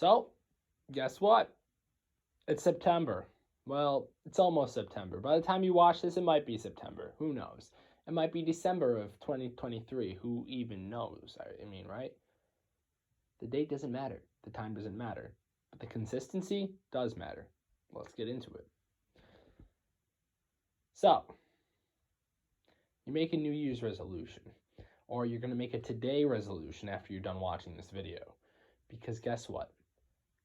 So, guess what? It's September. Well, it's almost September. By the time you watch this, it might be September. Who knows? It might be December of 2023. Who even knows? I mean, right? The date doesn't matter. The time doesn't matter. But the consistency does matter. Let's get into it. So, you make a New Year's resolution, or you're going to make a today resolution after you're done watching this video. Because guess what?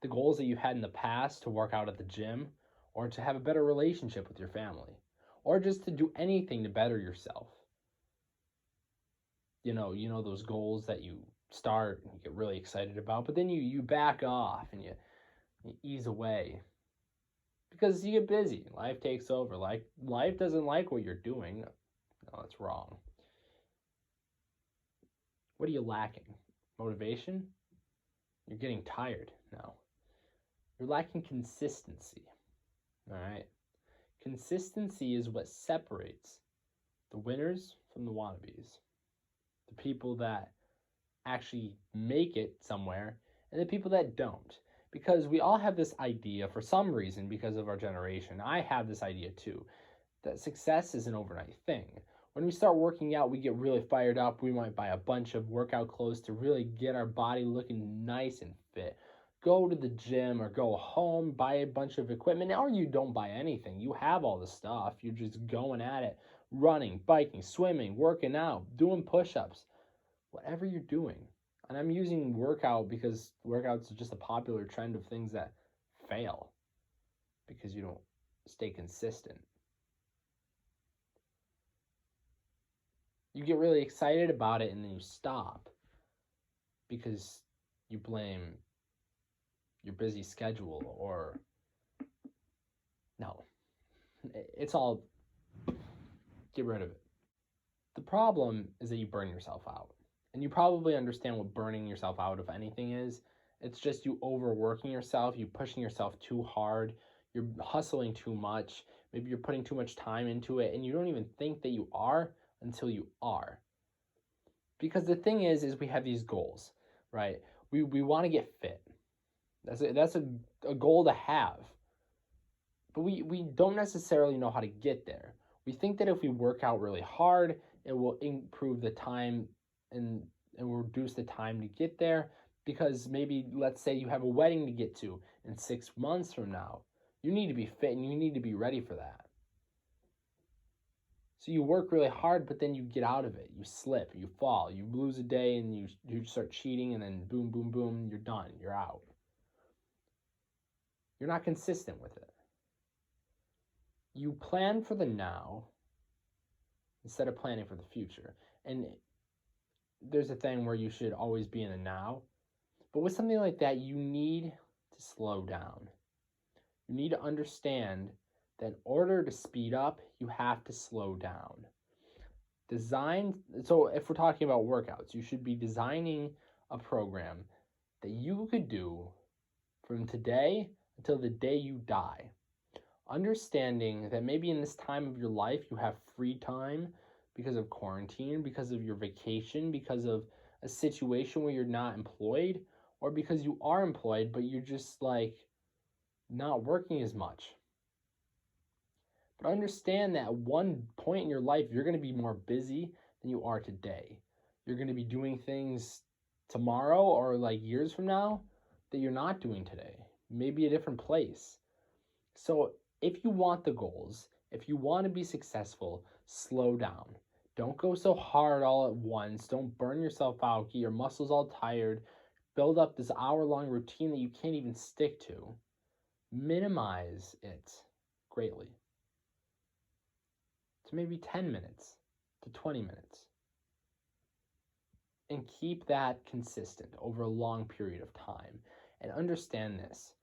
The goals that you had in the past to work out at the gym, or to have a better relationship with your family, or just to do anything to better yourself. You know those goals that you start and you get really excited about, but then you back off and you ease away because you get busy. Life takes over. Life doesn't like what you're doing. No, that's wrong. What are you lacking? Motivation? You're getting tired now. You're lacking consistency. All right? Consistency is what separates the winners from the wannabes. The people that actually make it somewhere and the people that don't. Because we all have this idea for some reason because of our generation. I have this idea too, that success is an overnight thing. When we start working out, we get really fired up. We might buy a bunch of workout clothes to really get our body looking nice and fit. Go to the gym or go home, buy a bunch of equipment, or you don't buy anything. You have all the stuff. You're just going at it, running, biking, swimming, working out, doing push-ups, whatever you're doing. And I'm using workout because workouts are just a popular trend of things that fail because you don't stay consistent. You get really excited about it and then you stop because you blame your busy schedule or no. It's all, get rid of it. The problem is that you burn yourself out. And you probably understand what burning yourself out, if anything, is. It's just you overworking yourself, you pushing yourself too hard, you're hustling too much, maybe you're putting too much time into it, and you don't even think that you are until you are. Because the thing is we have these goals, right? We want to get fit. That's a goal to have. But we don't necessarily know how to get there. We think that if we work out really hard, it will improve the time and reduce the time to get there, because maybe, let's say you have a wedding to get to in 6 months from now. You need to be fit and you need to be ready for that. So you work really hard, but then you get out of it. You slip, you fall, you lose a day, and you start cheating, and then boom, boom, boom, you're done. You're out. You're not consistent with it. You plan for the now instead of planning for the future. And there's a thing where you should always be in the now. But with something like that, you need to slow down. You need to understand that in order to speed up, you have to slow down. So if we're talking about workouts, you should be designing a program that you could do from today until the day you die. Understanding that maybe in this time of your life you have free time because of quarantine, because of your vacation, because of a situation where you're not employed, or because you are employed but you're just not working as much. But understand that at one point in your life you're going to be more busy than you are today. You're going to be doing things tomorrow or years from now that you're not doing today. Maybe a different place. So if you want the goals, if you want to be successful, slow down. Don't go so hard all at once. Don't burn yourself out, get your muscles all tired, build up this hour-long routine that you can't even stick to. Minimize it greatly to maybe 10 minutes to 20 minutes. And keep that consistent over a long period of time. And understand this,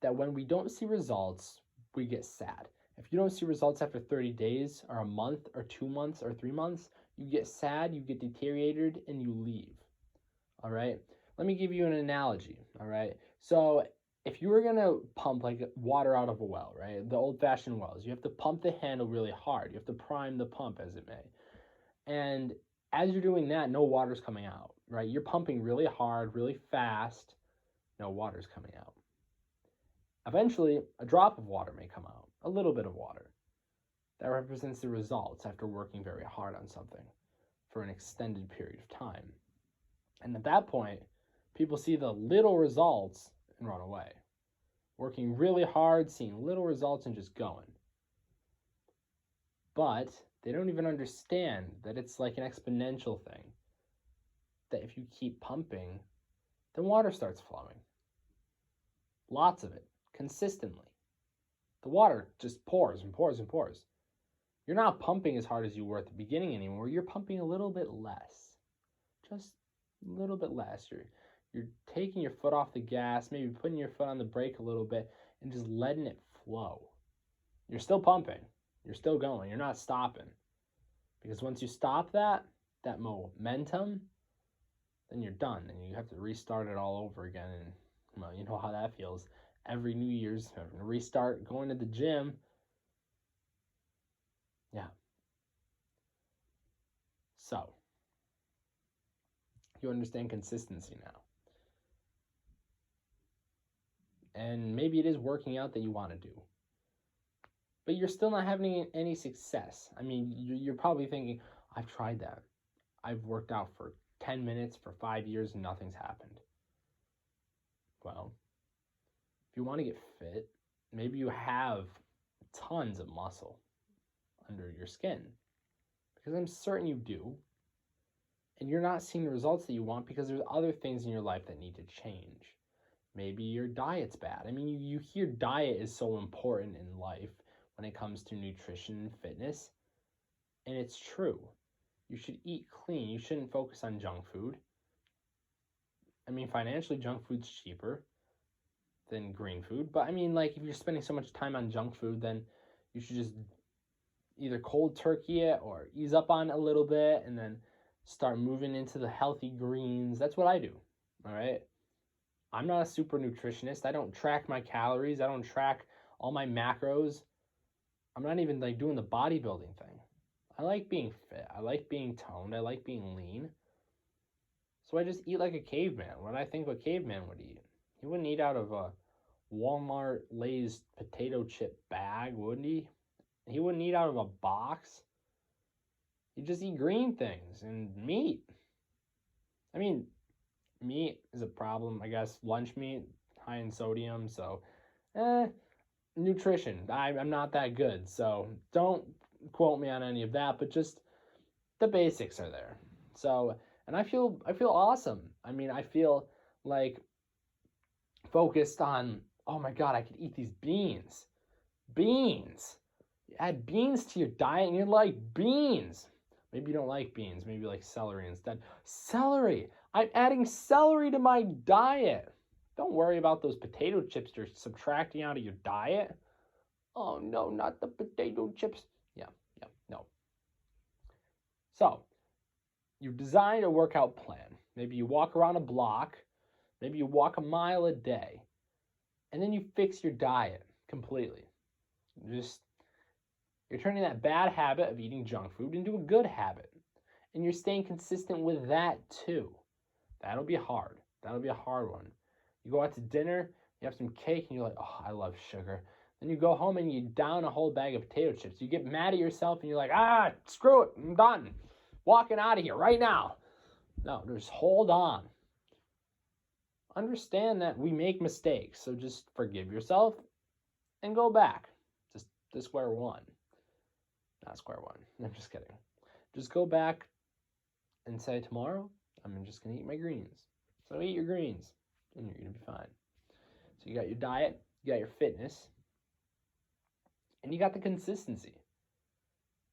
that when we don't see results, we get sad. If you don't see results after 30 days or a month or 2 months or 3 months, you get sad, you get deteriorated, and you leave. All right? Let me give you an analogy. All right? So if you were going to pump water out of a well, right? The old-fashioned wells, you have to pump the handle really hard. You have to prime the pump, as it may. And as you're doing that, no water's coming out, right? You're pumping really hard, really fast, no water's coming out. Eventually, a drop of water may come out, a little bit of water. That represents the results after working very hard on something for an extended period of time. And at that point, people see the little results and run away. Working really hard, seeing little results, and just going. But they don't even understand that it's like an exponential thing. That if you keep pumping, then water starts flowing. Lots of it, consistently. The water just pours and pours and pours. You're not pumping as hard as you were at the beginning anymore. You're pumping a little bit less. Just a little bit less. You're taking your foot off the gas, maybe putting your foot on the brake a little bit, and just letting it flow. You're still pumping. You're still going. You're not stopping. Because once you stop that momentum, then you're done. And you have to restart it all over again. And well, you know how that feels. Every New Year's, having to restart going to the gym. Yeah. So, you understand consistency now. And maybe it is working out that you want to do. But you're still not having any success. I mean, you're probably thinking, I've tried that. I've worked out for 10 minutes for 5 years and nothing's happened. Well, if you want to get fit, maybe you have tons of muscle under your skin. Because I'm certain you do. And you're not seeing the results that you want because there's other things in your life that need to change. Maybe your diet's bad. I mean, you hear diet is so important in life when it comes to nutrition and fitness. And it's true. You should eat clean. You shouldn't focus on junk food. I mean, financially, junk food's cheaper than green food. But I mean, like, if you're spending so much time on junk food, then you should just either cold turkey it or ease up on it a little bit and then start moving into the healthy greens. That's what I do. All right. I'm not a super nutritionist. I don't track my calories. I don't track all my macros. I'm not even like doing the bodybuilding thing. I like being fit. I like being toned. I like being lean. So I just eat like a caveman. What I think a caveman would eat. He wouldn't eat out of a Walmart Lay's potato chip bag, wouldn't he? He wouldn't eat out of a box. He'd just eat green things and meat. I mean, meat is a problem, I guess. Lunch meat, high in sodium, so nutrition. I'm not that good, so don't quote me on any of that, but just the basics are there. So, and I feel awesome. I mean, I feel like focused on, oh my God, I could eat these beans. Beans. You add beans to your diet and you're like, beans. Maybe you don't like beans. Maybe you like celery instead. Celery. I'm adding celery to my diet. Don't worry about those potato chips you're subtracting out of your diet. Oh, no, not the potato chips. Yeah, no. So, you've designed a workout plan. Maybe you walk around a block. Maybe you walk a mile a day. And then you fix your diet completely. You're turning that bad habit of eating junk food into a good habit. And you're staying consistent with that too. That'll be hard. That'll be a hard one. You go out to dinner, you have some cake, and you're like, oh, I love sugar. Then you go home and you down a whole bag of potato chips. You get mad at yourself and you're like, screw it, I'm done. Walking out of here right now. No, just hold on. Understand that we make mistakes, so just forgive yourself and go back just to square one. Not square one. I'm just kidding. Just go back and say, tomorrow, I'm just going to eat my greens. So eat your greens, and you're going to be fine. So you got your diet, you got your fitness, and you got the consistency.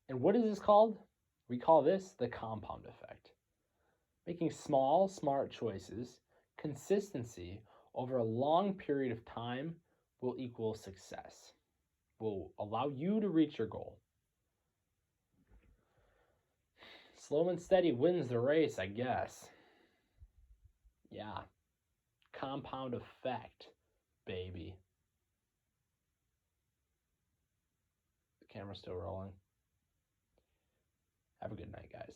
And what is this called? We call this the compound effect. Making small, smart choices, consistency over a long period of time will equal success. Will allow you to reach your goal. Slow and steady wins the race, I guess. Yeah. Compound effect, baby. The camera's still rolling. Have a good night, guys.